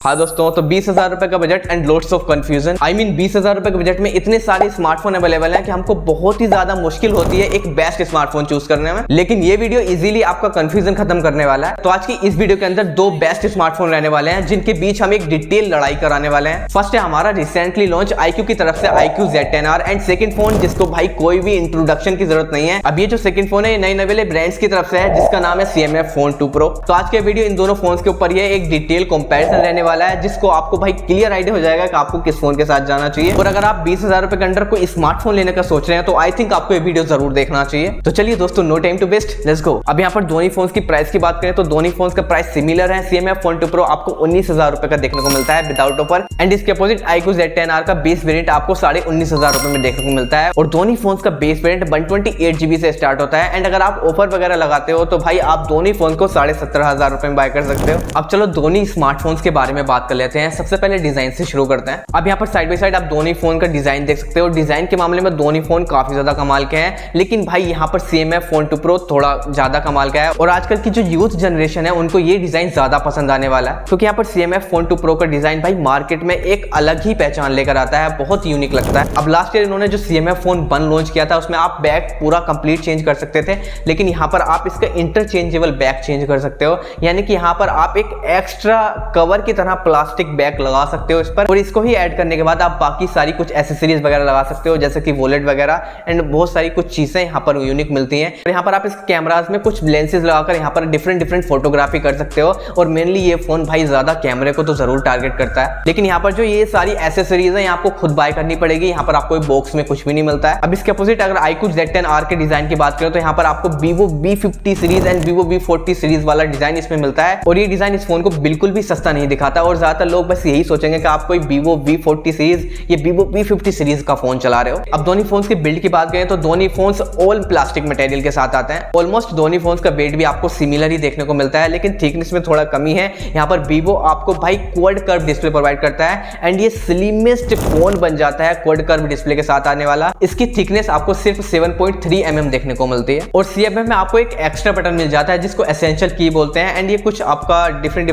हाँ दोस्तों, तो 20,000 रुपए का budget and loads of confusion. I mean 20,000 रुपए के बजट में इतने सारे स्मार्टफोन अवेलेबल हैं कि हमको बहुत ही ज्यादा मुश्किल होती है एक बेस्ट स्मार्टफोन चूज करने में। लेकिन ये वीडियो इजीली आपका कंफ्यूजन खत्म करने वाला है। तो आज की इस वीडियो के अंदर दो बेस्ट स्मार्टफोन रहने वाले हैं जिनके बीच हम एक डिटेल लड़ाई कराने वाले हैं। फर्स्ट है हमारा रिसेंटली लॉन्च iQOO की तरफ से iQOO Z10R and second phone जिसको भाई कोई भी इंट्रोडक्शन की जरूरत नहीं है। अब ये जो सेकंड फोन है ये नई नवेले ब्रांड्स की तरफ से है जिसका नाम है CMF Phone 2 Pro। तो आज के वीडियो इन दोनों फोन के ऊपर ये एक डिटेल कंपैरिजन रहने वाला है जिसको आपको भाई क्लियर आइडिया हो जाएगा कि आपको किस फोन के साथ जाना चाहिए। और अगर आप 20,000 रुपए के अंदर कोई स्मार्टफोन लेने का सोच रहे हैं तो आई थिंक आपको ये वीडियो जरूर देखना चाहिए। तो चलिए दोस्तों, no time to waste, let's go. अब यहाँ पर दोनों फोन्स की प्राइस की बात करें तो दोनों फोन्स का प्राइस सिमिलर है। CMF Phone 2 Pro आपको 19,000 रुपए का देखने को मिलता है विदाउट ऑफर एंड इसके अपोजिट iQOO Z10R का बेस वेरिएंट आपको 19,500 रुपए में देखने को मिलता है। और दोनों फोन्स का बेस वेरिएंट 128 GB से स्टार्ट होता है एंड अगर आप ऑफर वगैरह लगाते हो तो भाई आप दोनों फोन को 17,500 रुपए में बाय कर सकते हो। अब चलो दोनों स्मार्टफोन्स के बारे में बात कर लेते हैं। सबसे पहले डिजाइन से शुरू करते हैं। अब यहाँ पर साइड बाय साइड आप दोनों फोन का डिजाइन देख सकते हो। डिजाइन के मामले में दोनों फोन काफी ज्यादा कमाल के हैं, लेकिन भाई यहाँ पर CMF Phone 2 Pro थोड़ा ज्यादा कमाल का है और आजकल की जो यूथ जनरेशन है उनको ये डिजाइन ज्यादा पसंद आने वाला है क्योंकि यहाँ पर CMF Phone 2 Pro का डिजाइन भाई मार्केट में एक अलग ही पहचान लेकर आता है, बहुत यूनिक लगता है। अब लास्ट ईयर इन्होंने जो CMF Phone 1 लॉन्च किया था उसमें आप बैक पूरा कंप्लीट चेंज कर सकते थे, लेकिन यहाँ पर आप इसका इंटरचेंजेबल बैक चेंज कर सकते हो, यानी कि यहाँ पर आप एक एक्स्ट्रा कवर की तरह प्लास्टिक बैक लगा सकते हो इस पर। और इसको ही ऐड करने के बाद आप बाकी सारी कुछ एसेसरीज वगैरह लगा सकते हो जैसे कि वॉलेट वगैरह एंड बहुत सारी कुछ चीजें यहाँ पर यूनिक मिलती हैं। और यहाँ पर आप इस कैमरास में कुछ लेंसेज लगाकर यहाँ पर डिफरेंट फोटोग्राफी कर सकते हो। और मेनली ये फोन भाई ज्यादा कैमरे को तो जरूर टारगेट करता है, लेकिन यहाँ पर जो ये सारी एसेसरीज है आपको खुद बाय करनी पड़ेगी। यहाँ पर आपको बॉक्स में कुछ भी नहीं मिलता है। अब इसके अपोजिट अगर iQOO Z10R के डिजाइन की बात करें तो यहाँ पर आपको Vivo V50 series and Vivo V40 series वाला डिजाइन इसमें मिलता है और ये डिजाइन इस फोन को बिल्कुल भी सस्ता नहीं दिखाता और ज्यादातर लोग बस यही सोचेंगे कि आप कोई Vivo V40 सीरीज ये Vivo V50 सीरीज का फोन चला रहे हो। अब दोनों फोन्स की बिल्ड की बात करें तो दोनों फोन्स ऑल प्लास्टिक मटेरियल के साथ आते हैं। ऑलमोस्ट दोनों फोन्स का वेट भी आपको सिमिलर ही देखने को मिलता है, लेकिन थिकनेस में थोड़ा कमी है। यहाँ पर Vivo आपको भाई क्वाड कर्व डिस्प्ले प्रोवाइड करता है एंड ये स्लिमेस्ट फोन बन जाता है क्वाड कर्व डिस्प्ले के साथ आने वाला। इसकी थिकनेस आपको सिर्फ 7.3 mm देखने को मिलती है और CMF में आपको एक एक्स्ट्रा बटन मिल जाता है जिसको एसेंशियल की बोलते हैं एंड ये कुछ आपका डिफरेंट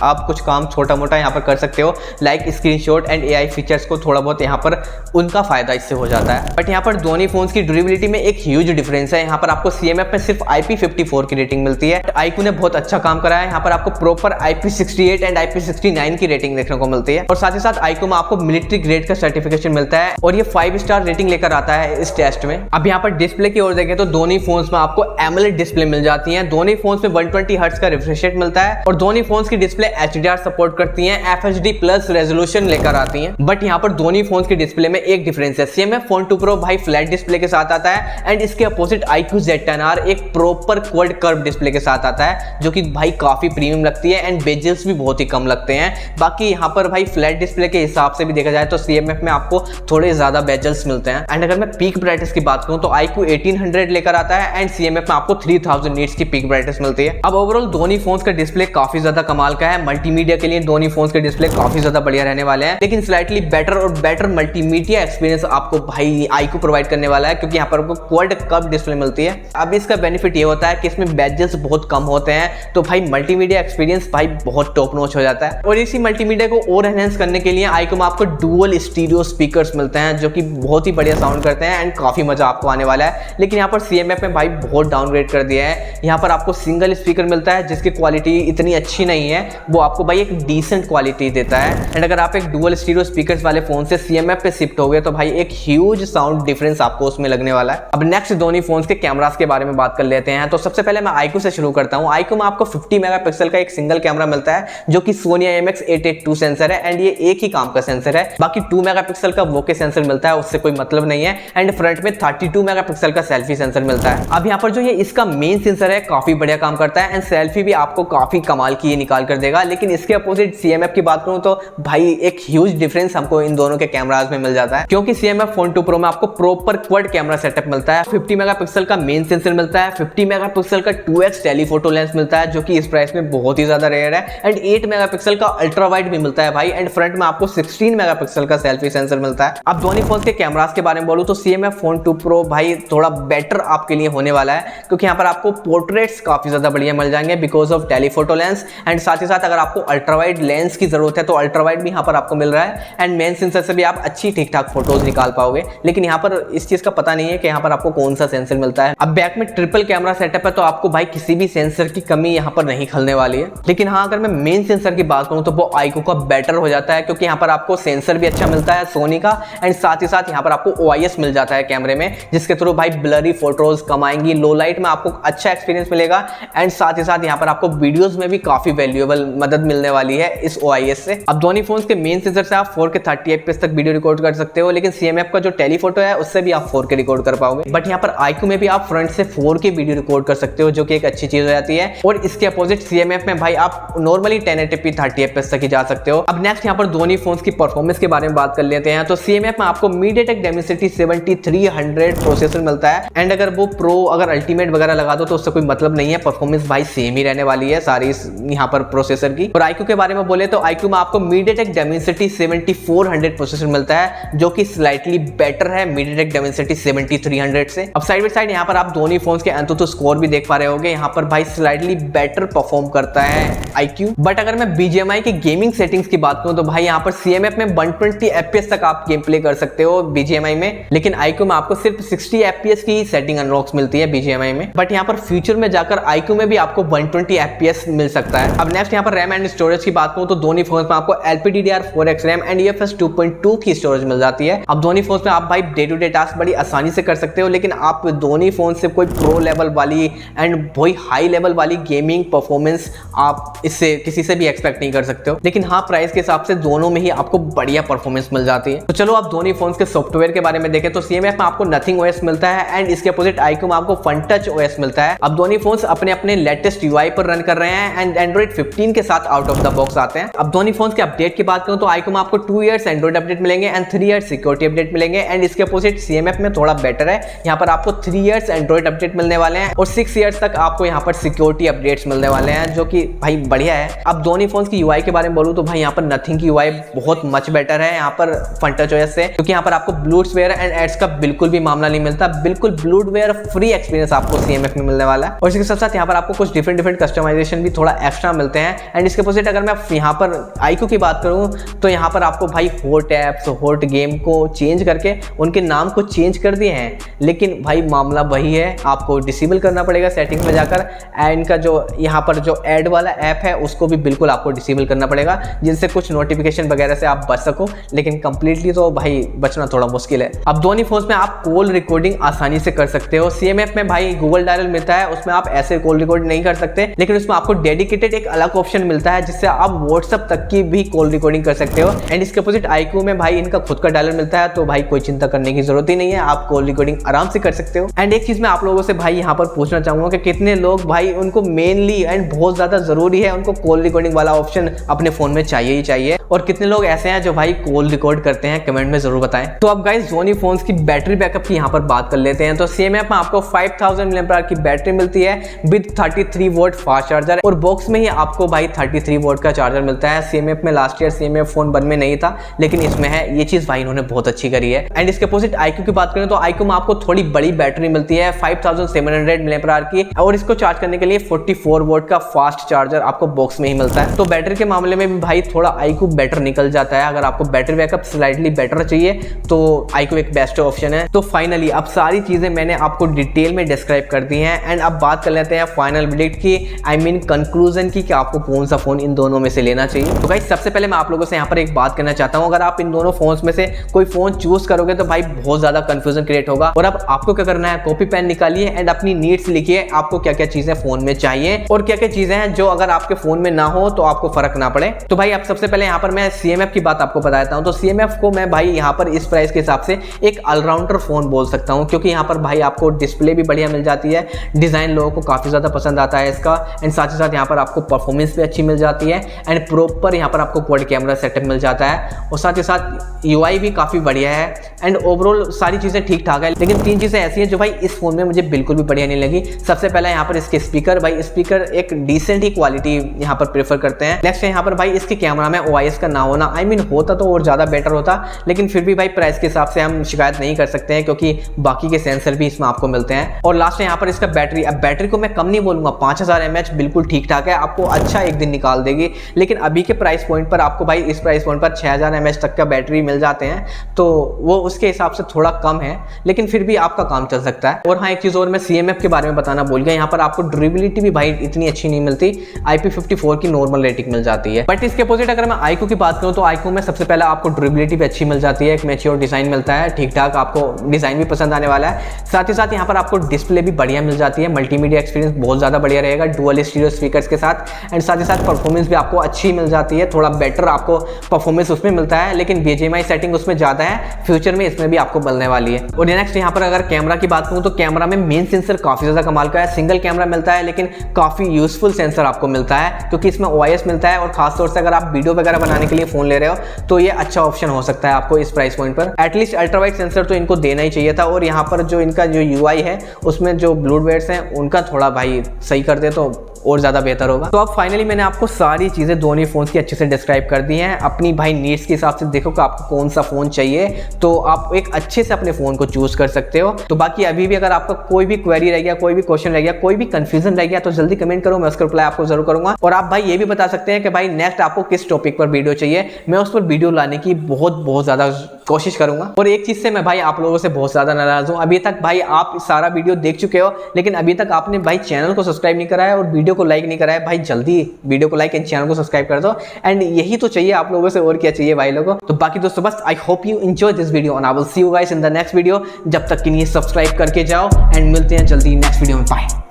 आप कुछ काम छोटा मोटा यहाँ पर कर सकते हो, like screenshot and AI features को थोड़ा बहुत यहाँ पर उनका फायदा इससे हो जाता है। बट यहाँ पर दोनों फोन्स की ड्यूरेबिलिटी में एक ह्यूज डिफरेंस है। यहाँ पर आपको CMF में सिर्फ IP54 की रेटिंग मिलती है। iQOO ने बहुत अच्छा काम करा है, यहाँ पर आपको प्रॉपर IP68 एंड IP69 की रेटिंग देखने को मिलती है और साथ ही साथ iQOO में आपको मिलिट्री ग्रेड का सर्टिफिकेशन मिलता है और ये 5 स्टार रेटिंग लेकर आता है इस टेस्ट में। अब यहाँ पर डिस्प्ले की ओर देखें तो दोनों फोन्स में आपको AMOLED डिस्प्ले मिल जाती है। दोनों फोन्स में 120 हर्ट्ज का रिफ्रेश रेट मिलता है और दोनों फोन्स की डिस्प्ले HDR सपोर्ट करती है, FHD प्लस रेजोल्यूशन लेकर आती है। बट यहाँ पर दोनों फोन्स की डिस्प्ले में एक डिफरेंस है। CMF Phone 2 Pro भाई फ्लैट डिस्प्ले के साथ आता है एंड इसके अपोजिट iQOO Z10R एक प्रॉपर क्वाड कर्व डिस्प्ले के साथ आता है जो कि भाई काफी प्रीमियम लगती है एंड बेजल्स भी बहुत ही कम लगते हैं। बाकी यहाँ पर भाई फ्लैट डिस्प्ले के हिसाब से भी देखा जाए तो CMF में आपको थोड़े ज्यादा बेजल्स मिलते हैं। एंड अगर मैं पीक ब्राइटनेस की बात करूँ तो iQOO 1800 लेकर आता है एंड CMF में आपको 3000 नीट्स की पीक ब्राइटनेस मिलती है। अब ओवरऑल दोनों फोन्स का डिस्प्ले काफी ज्यादा कमाल का है। मल्टीमीडिया के लिए दोनों फोन्स के डिस्प्ले काफी ज्यादा बढ़िया रहने वाले हैं, लेकिन स्लाइटली बेटर मल्टीमीडिया एक्सपीरियंस आपको भाई iQOO प्रोवाइड करने वाला है क्योंकि यहाँ पर आपको क्वाड कर्व डिस्प्ले मिलती है। अब इसका बेनिफिट ये होता है कि इसमें बेजल्स बहुत कम होते हैं तो भाई मल्टीमीडिया एक्सपीरियंस भाई बहुत टॉप नॉच हो जाता है। और इसी मल्टीमीडिया को और एनहांस करने के लिए iQOO में आपको डुअल स्टीरियो स्पीकर्स मिलते हैं जो कि बहुत ही बढ़िया साउंड करते हैं एंड काफी मजा आपको आने वाला है। लेकिन यहाँ पर CMF में भाई बहुत डाउनग्रेड कर दिया है। यहाँ पर आपको सिंगल स्पीकर मिलता है जिसकी क्वालिटी इतनी अच्छी नहीं है, वो आपको भाई एक डिसेंट क्वालिटी देता है एंड अगर आप एक डुअल स्टीरियो स्पीकर्स वाले फोन से CMF पे शिफ्ट हो गए तो भाई एक ह्यूज साउंड डिफरेंस आपको उसमें लगने वाला है। अब नेक्स्ट दोनों फोन्स के कैमरास के बारे में बात कर लेते हैं। तो सबसे पहले मैं iQOO से शुरू करता हूँ। iQOO में आपको 50 मेगापिक्सल का एक सिंगल कैमरा मिलता है जो कि Sony IMX882 सेंसर है एंड ये एक ही काम का सेंसर है। बाकी 2 मेगापिक्सल का बोके सेंसर मिलता है, उससे कोई मतलब नहीं है एंड फ्रंट में 32 मेगापिक्सल का सेल्फी सेंसर मिलता है। अब यहाँ पर जो ये इसका मेन सेंसर है काफी बढ़िया काम करता है एंड सेल्फी भी आपको काफी कमाल की निकाल कर देगा। लेकिन इसके अपोजिट CMF की बात करूं तो भाई एक ह्यूज डिफरेंस हमको इन दोनों के कैमरास में मिल जाता है क्योंकि CMF Phone 2 Pro में आपको प्रॉपर क्वाड कैमरा सेटअप मिलता है। 50 मेगापिक्सल का मेन सेंसर मिलता है, 50 मेगापिक्सल का 2x टेलीफोटो लेंस मिलता है जो कि इस प्राइस में बहुत ही ज्यादा रेयर है एंड 8 मेगापिक्सल का अल्ट्रा वाइड भी मिलता है भाई एंड फ्रंट में आपको 16 मेगापिक्सल का सेल्फी सेंसर मिलता है। अब दोनों फोन के कैमरास के बारे में बोलूं तो CMF Phone 2 Pro भाई थोड़ा बेटर आपके लिए होने वाला है क्योंकि यहाँ पर आपको पोर्ट्रेट्स काफी ज्यादा बढ़िया मिल जाएंगे because of telephoto lens and साथ ही साथ अगर आपको अल्ट्रा वाइड वाइड लेंस की जरूरत है तो अल्ट्रा वाइड भी यहाँ पर आपको मिल रहा है एंड मेन सेंसर से भी आप अच्छी ठीक ठाक फोटोज निकाल पाओगे। लेकिन यहाँ पर इस चीज का पता नहीं है कि यहाँ पर आपको कौन सा सेंसर मिलता है। अब बैक में ट्रिपल कैमरा सेटअप है तो आपको भाई किसी भी सेंसर की कमी यहाँ पर नहीं खलने वाली है। लेकिन हाँ, अगर मैं मेन सेंसर की बात करूँ तो वो आईक्यू का बेटर हो जाता है, क्योंकि यहाँ पर आपको सेंसर भी अच्छा मिलता है सोनी का एंड साथ ही साथ यहाँ पर आपको OIS मिल जाता है कैमरे में, जिसके थ्रू भाई ब्लरी फोटोज कम आएंगी, लो लाइट में आपको अच्छा एक्सपीरियंस मिलेगा एंड साथ ही साथ यहाँ पर आपको वीडियोस में भी काफी वैल्यूएबल मदद मिलने वाली है इस OIS से। अब दोनों फोन्स के मेन सेंसर से आप 4K 30 FPS तक वीडियो रिकॉर्ड कर सकते हो, लेकिन CMF का जो टेलीफोटो है उससे भी आप 4K रिकॉर्ड कर पाओगे। बट यहाँ पर iQOO में भी आप फ्रंट से 4K वीडियो रिकॉर्ड कर सकते हो, जो कि एक अच्छी चीज हो जाती है। और इसके अपोजिट CMF में भाई आप नॉर्मली 1080p 30 FPS तक ही जा सकते हो। अब नेक्स्ट यहाँ पर दोनों फोन्स की परफॉर्मेंस के बारे में बात कर लेते हैं। तो CMF में आपको MediaTek Dimensity 7300 प्रोसेसर मिलता है एंड अगर वो प्रो अगर अल्टीमेट वगैरह लगा दो तो उससे कोई मतलब नहीं है, परफॉर्मेंस भाई सेम ही रहने वाली है सारी यहाँ पर प्रोसेसर की। और iQOO के बारे में बोले तो iQOO में आपको MediaTek Dimensity 7400 प्रोसेसर मिलता है, जो कि स्लाइटली बेटर है MediaTek Dimensity 7300 से। अब साइड बाय साइड यहाँ पर आप दोनों फोन्स के AnTuTu स्कोर भी देख पा रहे होंगे, यहाँ पर भाई स्लाइटली बेटर परफॉर्म करता है iQOO। बट अगर मैं BGMI की गेमिंग सेटिंग्स की बात करूं तो भाई यहाँ पर CMF में 120 FPS तक आप गेम प्ले कर सकते हो BGMI में, लेकिन iQOO में आपको सिर्फ 60 FPS की सेटिंग अनलॉक्स मिलती है BGMI में। बट यहाँ पर फ्यूचर में जाकर iQOO में भी आपको 120 FPS मिल सकता है। अब नेक्स्ट यहाँ पर रैम एंड स्टोरेज की बात करूं तो दोनों फोन्स में आपको LPDDR4X रैम एंड UFS 2.2 की स्टोरेज मिल जाती है। अब दोनों फोन्स में आप भाई डे टू डे टास्क बड़ी आसानी से कर सकते हो, लेकिन आप दोनों फोन से कोई प्रो लेवल वाली एंड वही हाई लेवल वाली गेमिंग परफॉर्मेंस आप इससे किसी से भी एक्सपेक्ट नहीं कर सकते हो। लेकिन हाँ, प्राइस के हिसाब से दोनों में ही आपको बढ़िया परफॉर्मेंस मिल जाती है। तो चलो आप दोनों फोन्स के सॉफ्टवेयर के बारे में देखें तो CMF में आपको नथिंग OS मिलता है एंड इसके अपोजिट iQOO में आपको FunTouch OS मिलता है। अब दोनों फोन्स अपने अपने लेटेस्ट UI पर रन कर रहे हैं एंड Android 15 के साथ आउट ऑफ द बॉक्स आते हैं। अब दोनों फोन्स के अपडेट की बात करूं तो iQOO में आपको 2 इयर्स एंड्रॉइड अपडेट मिलेंगे एंड 3 इयर्स सिक्योरिटी अपडेट मिलेंगे एंड इसके अपोजिट CMF में थोड़ा बेटर है, यहाँ पर आपको 3 इयर्स एंड्रॉइड अपडेट मिलने वाले हैं और 6 इयर्स तक आपको यहाँ पर सिक्योरिटी अपडेट्स मिलने वाले हैं, जो कि भाई बढ़िया है। अब दोनों फोन्स की UI के बारे में बोलूं तो भाई यहाँ पर नथिंग की UI बहुत मच बेटर है यहाँ पर FunTouch OS से, क्योंकि यहाँ पर आपको ब्लूटवेयर एंड एड्स का बिल्कुल भी मामला नहीं मिलता, बिल्कुल ब्लूटवेयर फ्री एक्सपीरियंस आपको CMF में मिलने वाला है। और इसके साथ साथ यहाँ पर आपको कुछ डिफरेंट कस्टमाइजेशन भी थोड़ा एक्स्ट्रा मिलते हैं एंड इसके अपोजिट अगर मैं यहाँ पर iQOO की बात करूँ तो यहाँ पर आपको भाई हॉट एप्स हॉट गेम को चेंज करके उनके नाम को चेंज कर दिए हैं, लेकिन भाई मामला वही है, आपको डिसेबल करना पड़ेगा सेटिंग में जाकर एंड इनका जो यहाँ पर जो ऐड वाला ऐप है उसको भी बिल्कुल आपको डिसेबल करना पड़ेगा, जिनसे कुछ नोटिफिकेशन वगैरह से आप बच सको, लेकिन कंप्लीटली तो भाई बचना थोड़ा मुश्किल है। अब दोनों फोन्स में आप कॉल रिकॉर्डिंग आसानी से कर सकते हो। CMF में भाई गूगल डायल मिलता है, उसमें आप ऐसे कॉल रिकॉर्ड नहीं कर सकते, लेकिन उसमें आपको डेडिकेटेड एक अलग ऑप्शन मिलता है जिससे आप व्हाट्सएप तक की भी कॉल रिकॉर्डिंग कर सकते हो एंड इसके अपोजिट iQOO में भाई इनका खुद का डायलर मिलता है, तो भाई कोई चिंता करने की जरूरत ही नहीं है, आप कॉल रिकॉर्डिंग आराम से कर सकते हो। एंड एक चीज मैं आप लोगों से भाई यहाँ पर पूछना चाहूंगा कि कितने लोग भाई उनको मेनली एंड बहुत ज्यादा जरूरी है उनको कॉल रिकॉर्डिंग वाला ऑप्शन अपने फोन में चाहिए ही चाहिए, और कितने लोग ऐसे हैं जो भाई कॉल रिकॉर्ड करते हैं, कमेंट में जरूर बताएं। तो अब गाइस दोनों फोन्स की बैटरी बैकअप की यहाँ पर बात कर लेते हैं। तो CMF में आपको 5000 mAh की बैटरी मिलती है विद 33 वोल्ट फास्ट चार्जर और बॉक्स में ही आपको भाई 33 वोल्ट का चार्जर मिलता है। CMF में लास्ट ईयर CMF फोन 1 में नहीं था, लेकिन इसमें है, ये चीज भाई इन्होंने बहुत अच्छी करी है। एंड इसके अपोजिट iQOO की बात करें तो iQOO में आपको थोड़ी बड़ी बैटरी मिलती है 5700 mAh की, और इसको चार्ज करने के लिए 44 वोल्ट का फास्ट चार्जर आपको बॉक्स में ही मिलता है। तो बैटरी के मामले में भी भाई थोड़ा iQOO बेटर निकल जाता है। अगर आपको बैटरी बैकअप स्लाइटली बेटर चाहिए तो iQOO एक बेस्ट ऑप्शन है। तो फाइनली अब सारी चीजें मैंने आपको डिटेल में डिस्क्राइब कर दी हैं एंड अब बात कर लेते हैं फाइनल वर्डिक्ट की, आई मीन कंक्लूजन की, कि आपको कौन सा फोन इन दोनों में से लेना चाहिए। तो गाइस सबसे पहले मैं आप लोगों से यहाँ पर एक बात करना चाहता हूँ, अगर आप इन दोनों फोन्स में से कोई फोन चूज करोगे तो भाई बहुत ज्यादा कंफ्यूजन क्रिएट होगा, और अब आपको क्या करना है, कॉपी पेन निकालिए एंड अपनी नीड्स लिखिए, आपको क्या क्या चीजें फोन में चाहिए और क्या क्या चीजें हैं जो अगर आपके फोन में ना हो तो आपको फर्क ना पड़े। तो भाई अब सबसे पहले यहाँ पर मैं CMF की बात आपको बताता हूँ। तो CMF को मैं भाई यहाँ पर इस प्राइस के हिसाब से एक ऑलराउंडर फोन बोल सकता हूँ, क्योंकि यहाँ पर भाई आपको डिस्प्ले भी बढ़िया मिल जाती है, डिजाइन लोगों को काफी ज्यादा पसंद आता है इसका, एंड साथ ही साथ यहाँ पर आपको परफॉर्मेंस भी अच्छी मिल जाती है एंड प्रॉपर यहाँ पर आपको क्वाड कैमरा सेटअप मिल जाता है, और साथ ही साथ UI भी काफी बढ़िया है एंड ओवरऑल सारी चीजें ठीक ठाक है। लेकिन 3 चीजें ऐसी हैं जो भाई इस फोन में मुझे बिल्कुल भी बढ़िया नहीं लगी। सबसे पहला यहाँ पर इसके स्पीकर, भाई स्पीकर एक डिसेंट ही क्वालिटी यहाँ पर प्रेफर करते हैं। नेक्स्ट है यहाँ पर भाई इसके कैमरा में OIS का ना होना, आई मीन होता तो और ज्यादा बेटर होता, लेकिन फिर भी भाई प्राइस के हिसाब से हम शिकायत नहीं कर सकते हैं क्योंकि बाकी के सेंसर भी इसमें आपको मिलते हैं। और लास्ट है यहाँ पर इसका बैटरी। अब बैटरी को मैं कम नहीं बोलूंगा, 5000 mAh बिल्कुल ठीक ठाक है, आपको अच्छा एक दिन निकाल देगी, लेकिन अभी के प्राइस पॉइंट पर आपको भाई इस प्राइस पॉइंट पर 6000 mAh तक का बैटरी मिल जाते हैं, तो वो उसके हिसाब से थोड़ा कम है, लेकिन फिर भी आपका काम चल सकता है। और हाँ, एक चीज़ और मैं CMF के बारे में बताना भूल गया, यहाँ पर आपको ड्यूरेबिलिटी भी भाई इतनी अच्छी नहीं मिलती, IP54 की नॉर्मल रेटिंग मिल जाती है। बट इसके अपोजिट अगर मैं iQOO की बात करूँ तो iQOO में सबसे पहले आपको ड्यूरेबिलिटी भी अच्छी मिल जाती है, एक मैच्योर डिज़ाइन मिलता है, ठीक ठाक आपको डिज़ाइन भी पसंद आने वाला है। साथ ही साथ यहाँ पर आपको डिस्प्ले भी बढ़िया मिल जाती है, मल्टीमीडिया एक्सपीरियंस बहुत ज़्यादा बढ़िया रहेगा डुअल स्टीरियो स्पीकर्स के साथ, एंड साथ ही साथ परफॉर्मेंस भी आपको अच्छी मिल जाती है, थोड़ा बेटर आपको परफॉर्मेंस उसमें मिलता है, लेकिन BGMI सेटिंग उसमें ज़्यादा है, फ्यूचर में इसमें भी आपको मिलने वाली है। और नेक्स्ट यहाँ पर अगर कैमरा की बात करूँ तो कैमरा में मेन सेंसर काफ़ी ज़्यादा कमाल का है, सिंगल कैमरा मिलता है लेकिन काफ़ी यूजफुल सेंसर आपको मिलता है, क्योंकि इसमें OIS मिलता है, और खासतौर से अगर आप वीडियो वगैरह बनाने के लिए फ़ोन ले रहे हो तो ये अच्छा ऑप्शन हो सकता है आपको इस प्राइस पॉइंट पर। एटलीस्ट अल्ट्रावाइड सेंसर तो इनको देना ही चाहिए था, और यहाँ पर जो इनका जो UI है उसमें जो ब्लूटवेयर्स हैं उनका थोड़ा भाई सही कर दे तो और ज़्यादा बेहतर होगा। तो अब फाइनली मैंने आपको सारी चीज़ें दोनों फोन्स की अच्छे से डिस्क्राइब कर दी हैं। अपनी भाई नीड्स के हिसाब से देखो कि आपको कौन सा फ़ोन चाहिए, तो आप एक अच्छे से अपने फ़ोन को चूज़ कर सकते हो। तो बाकी अभी भी अगर आपका कोई भी क्वेरी रह गया, कोई भी क्वेश्चन रह गया, कोई भी कंफ्यूजन रह गया, तो जल्दी कमेंट करो, मैं उसका रिप्लाई आपको जरूर करूँगा। और आप भाई ये भी बता सकते हैं कि भाई नेक्स्ट आपको किस टॉपिक पर वीडियो चाहिए, मैं उस पर वीडियो लाने की बहुत ज़्यादा कोशिश करूँगा। और एक चीज़ से मैं भाई आप लोगों से बहुत ज़्यादा नाराज़ हूँ, अभी तक भाई आप सारा वीडियो देख चुके हो, लेकिन अभी तक आपने भाई चैनल को सब्सक्राइब नहीं करा है और वीडियो को लाइक नहीं करा है। भाई जल्दी वीडियो को लाइक एंड चैनल को सब्सक्राइब कर दो, एंड यही तो चाहिए आप लोगों से, और क्या चाहिए भाई लोगों। तो बाकी दोस्तों बस I hope you enjoy this video and I will see you guys in the next video. जब तक के लिए सब्सक्राइब करके जाओ, एंड मिलते हैं जल्दी नेक्स्ट वीडियो में। बाय।